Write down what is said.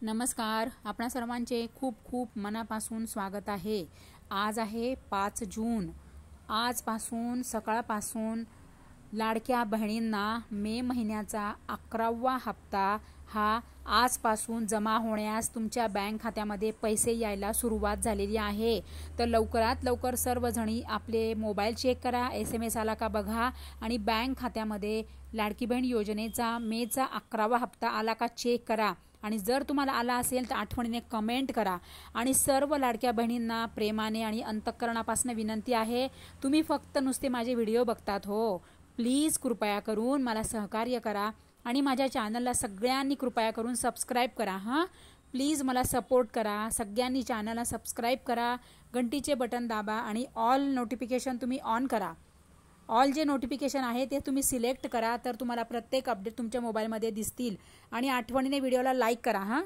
नमस्कार. आपणा सर्वांचे खूप खूप मनापासून स्वागत आहे. आज आहे 5 जून. आजपासून सकाळपासून लाडक्या बहिणींना मे महिन्याचा 11वा हप्ता हा आजपासून जमा होण्यास तुमच्या बँक खात्यामध्ये पैसे यायला सुरुवात झालेली आहे. तर लवकरात लवकर सर्वजणी आपले मोबाईल चेक करा, SMS आला का बघा आणि बँक खात्यामध्ये लाडकी बहीण योजनेचा मेचा 11वा हप्ता आला का चेक करा. आणि जर तुम्हाला आला असेल तर आठवणीने कमेंट करा. आणि सर्व लाडक्या बहिणींना प्रेमाने आणि अंतःकरणापासून विनंती आहे, तुम्ही फक्त नुसते माझे व्हिडिओ बघतात हो, प्लीज कृपया करून मला सहकार्य करा आणि माझ्या चॅनलला सगळ्यांनी कृपया करून सबस्क्राईब करा. हां, प्लीज मला सपोर्ट करा. सगळ्यांनी चॅनलला सबस्क्राईब करा, घंटीचे बटन दाबा आणि ऑल नोटिफिकेशन तुम्ही ऑन करा. ऑल जे नोटिफिकेशन आहे ते तुम्ही सिलेक्ट करा, तर तुम्हाला प्रत्येक अपडेट तुमच्या मोबाईलमध्ये दिसतील. आणि आठवणीने व्हिडिओला लाईक करा. हां.